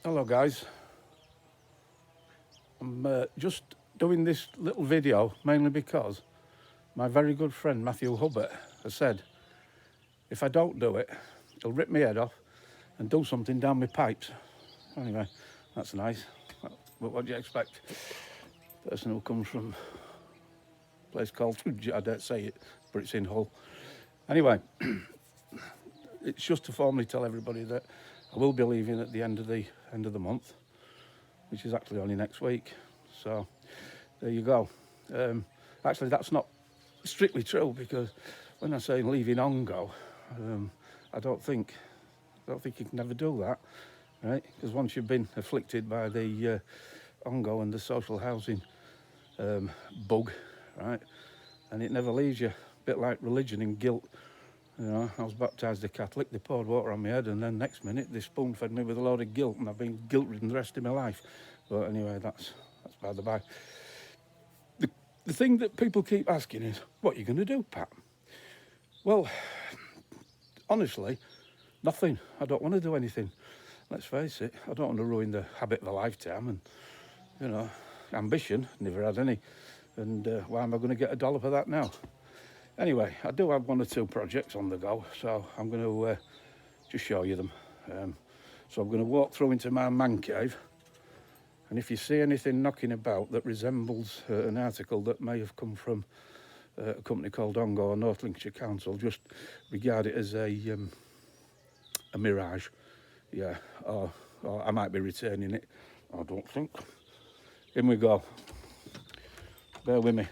Hello guys, I'm just doing this little video mainly because my very good friend Matthew Hubbard has said if I don't do it, he'll rip my head off and do something down my pipes. Anyway, that's nice. But what do you expect? Person who comes from a place called, I don't say it, but it's in Hull. Anyway, it's just to formally tell everybody that I will be leaving at the end of the month, which is actually only next week. So there you go. Actually, that's not strictly true, because when I say leaving Ongo, I don't think you can ever do that, right? Because once you've been afflicted by the Ongo and the social housing bug, right, and it never leaves you. A bit like religion and guilt. You know, I was baptised a Catholic, they poured water on my head, and then next minute they spoon fed me with a load of guilt, and I've been guilt-ridden the rest of my life. But anyway, that's by the by. The thing that people keep asking is, what are you going to do, Pat? Well, honestly, nothing. I don't want to do anything. Let's face it, I don't want to ruin the habit of a lifetime, and, you know, ambition, never had any. And why am I going to get a dollar for that now? Anyway, I do have one or two projects on the go, so I'm going to just show you them. So I'm going to walk through into my man cave, and if you see anything knocking about that resembles an article that may have come from a company called Ongo or North Lincolnshire Council, just regard it as a mirage. Yeah, or I might be returning it. I don't think. In we go. Bear with me.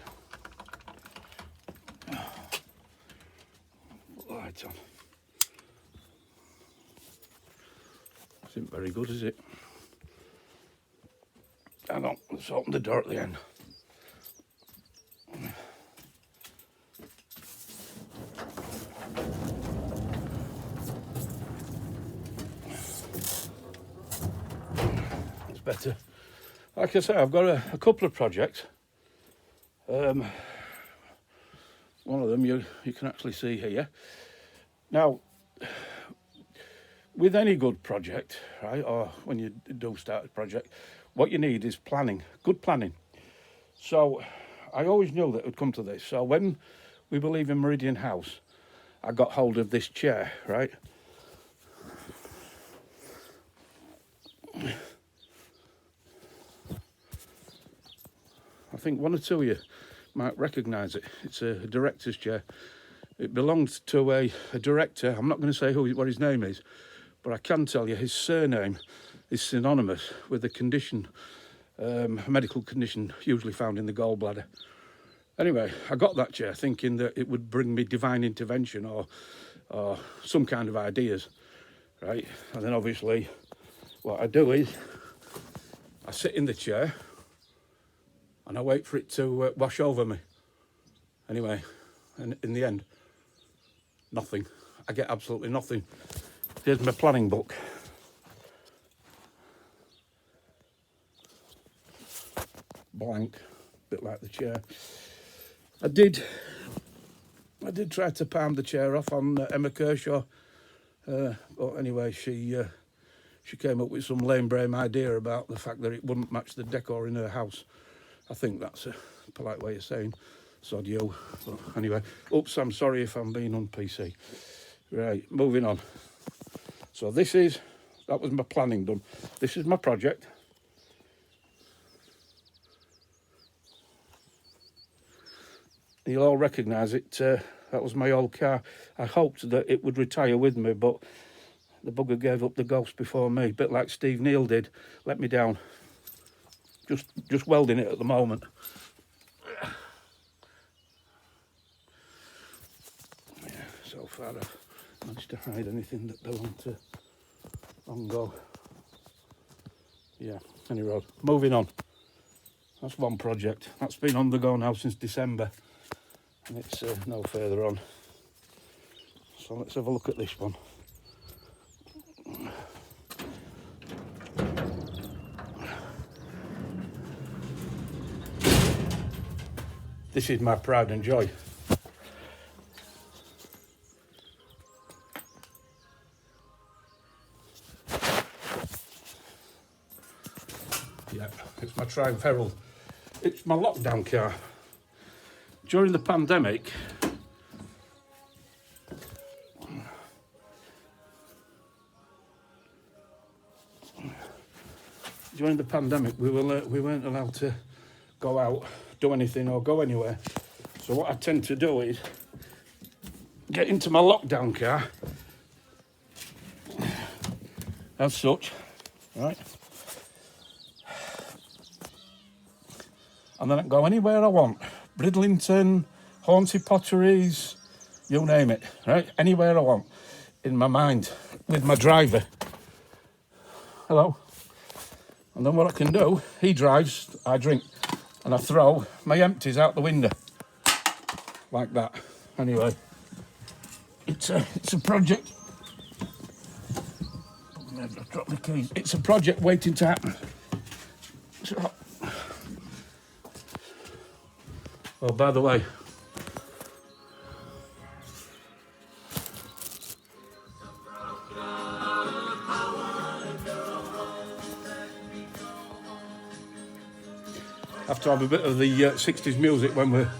Lights on. Isn't very good, is it? Hang on, let's open the door at the end. It's better. Like I say, I've got a couple of projects. One of them you can actually see here. Now, with any good project, right, or when you do start a project, what you need is planning, good planning. So I always knew that it would come to this. So when we were leaving Meridian House, I got hold of this chair, right? I think one or two of you might recognise it. It's a director's chair. It belongs to a director. I'm not going to say what his name is, but I can tell you his surname is synonymous with a condition, a medical condition usually found in the gallbladder. Anyway, I got that chair thinking that it would bring me divine intervention or some kind of ideas, right? And then obviously what I do is I sit in the chair and I wait for it to wash over me. Anyway, and in the end, nothing. I get absolutely nothing. Here's my planning book. Blank, bit like the chair. I did try to palm the chair off on Emma Kershaw, but anyway, she came up with some lame brain idea about the fact that it wouldn't match the decor in her house. I think that's a polite way of saying sod you. But anyway, oops, I'm sorry if I'm being un-PC. Right, moving on. So that was my planning done. This is my project. You'll all recognise it. That was my old car. I hoped that it would retire with me, but the bugger gave up the ghost before me, a bit like Steve Neal did. Let me down. Just welding it at the moment. Yeah, so far I've managed to hide anything that belonged to Ongo. Yeah, anyway, moving on. That's one project. That's been on the go now since December. And it's no further on. So let's have a look at this one. This is my pride and joy. Yeah, it's my Triumph Herald. It's my lockdown car. During the pandemic, we weren't allowed to go out, do anything, or go anywhere. So what I tend to do is get into my lockdown car, as such, right? And then I can go anywhere I want. Bridlington, Hornsey Potteries, you name it, right? Anywhere I want, in my mind, with my driver. Hello. And then what I can do, he drives, I drink, and I throw my empties out the window. Like that. Anyway, it's a project. I've dropped the keys. It's a project waiting to happen. So, oh, by the way, I have to have a bit of the 60s music when we're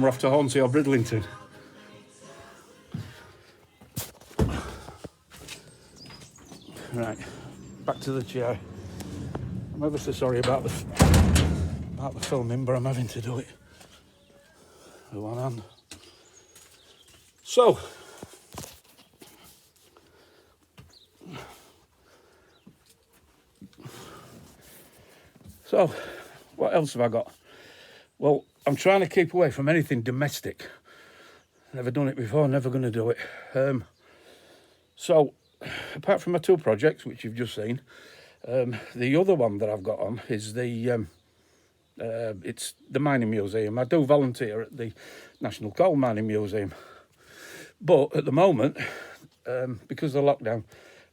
off to Hornsey or Bridlington. Right, back to the chair. I'm ever so sorry about the filming, but I'm having to do it with one hand. So, what else have I got? Well, I'm trying to keep away from anything domestic. Never done it before, never going to do it. So, apart from my two projects, which you've just seen, the other one that I've got on is it's the mining museum. I do volunteer at the National Coal Mining Museum, but at the moment, because of the lockdown,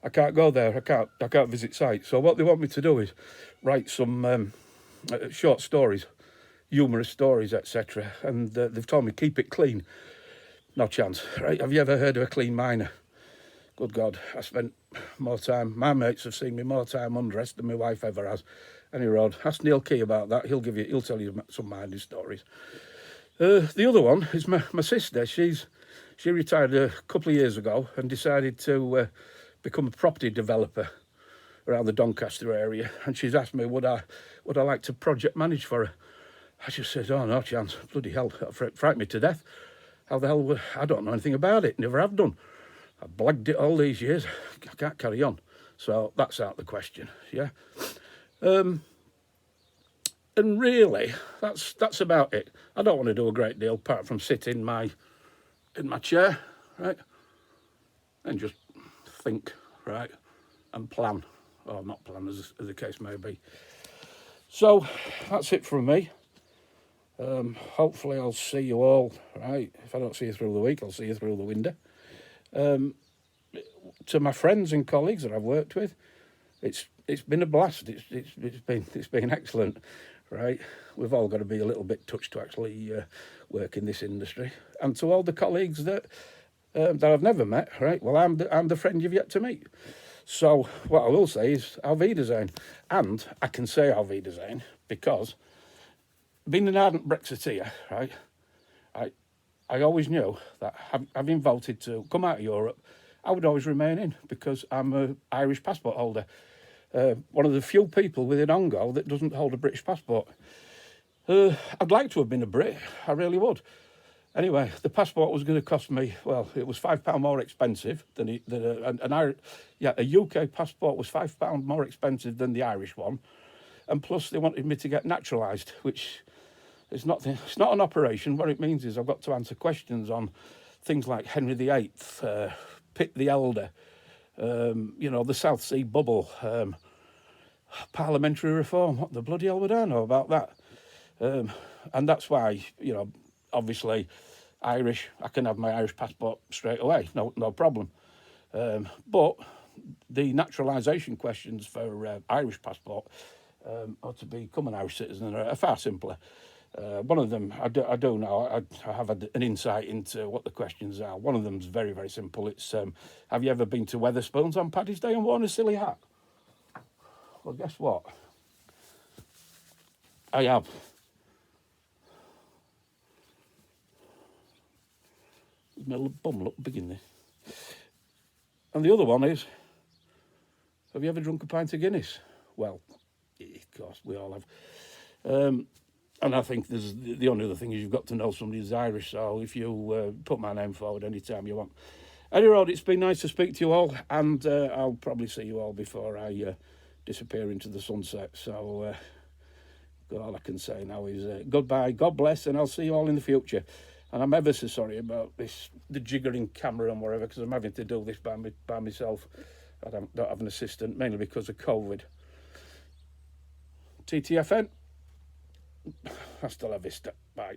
I can't go there. I can't visit sites. So what they want me to do is write some short stories, humorous stories, etc. And they've told me keep it clean. No chance, right? Have you ever heard of a clean miner? Good God, I spent more time. My mates have seen me more time undressed than my wife ever has. Any road. Ask Neil Key about that. He'll tell you some mining stories. The other one is my sister. She retired a couple of years ago and decided to become a property developer around the Doncaster area. And she's asked me would I like to project manage for her. I just said, oh, no chance. Bloody hell, that frightened me to death. How the hell I don't know anything about it. Never have done. I've blagged it all these years. I can't carry on. So that's out of the question, yeah. And really, that's about it. I don't want to do a great deal apart from sit in my chair, right, and just think, right, and plan, or not plan, as the case may be. So that's it from me. Hopefully I'll see you all, right. If I don't see you through the week, I'll see you through the window. To my friends and colleagues that I've worked with, it's been a blast. It's been excellent, right? We've all got to be a little bit touched to actually work in this industry. And to all the colleagues that I've never met, right? Well, I'm the friend you've yet to meet. So what I will say is Auf Wiedersehen, and I can say Auf Wiedersehen because being an ardent Brexiteer, right? I always knew that having voted to come out of Europe, I would always remain in because I'm an Irish passport holder. One of the few people within ONGO that doesn't hold a British passport. I'd like to have been a Brit, I really would. Anyway, the passport was going to cost me, well, it was £5 more expensive than a UK passport was £5 more expensive than the Irish one. And plus they wanted me to get naturalised, which it's not an operation. What it means is I've got to answer questions on things like Henry VIII, Pitt the Elder, the South Sea Bubble, parliamentary reform. What the bloody hell would I know about that? And that's why, obviously, Irish, I can have my Irish passport straight away, no problem. But the naturalisation questions for Irish passport or to become an Irish citizen are far simpler. One of them, I do know, I have an insight into what the questions are. One of them's very, very simple. It's, have you ever been to Wetherspoons on Paddy's Day and worn a silly hat? Well, guess what? I have. My bum look big in there. And the other one is, have you ever drunk a pint of Guinness? Well, of course, we all have. And I think there's the only other thing is you've got to know somebody who's Irish. So if you put my name forward anytime you want. Anyway, it's been nice to speak to you all, and I'll probably see you all before I disappear into the sunset. So all I can say now is goodbye, God bless, and I'll see you all in the future. And I'm ever so sorry about this, the jiggering camera and whatever, because I'm having to do this by myself. I don't have an assistant, mainly because of COVID. TTFN. Hasta la vista. Bye.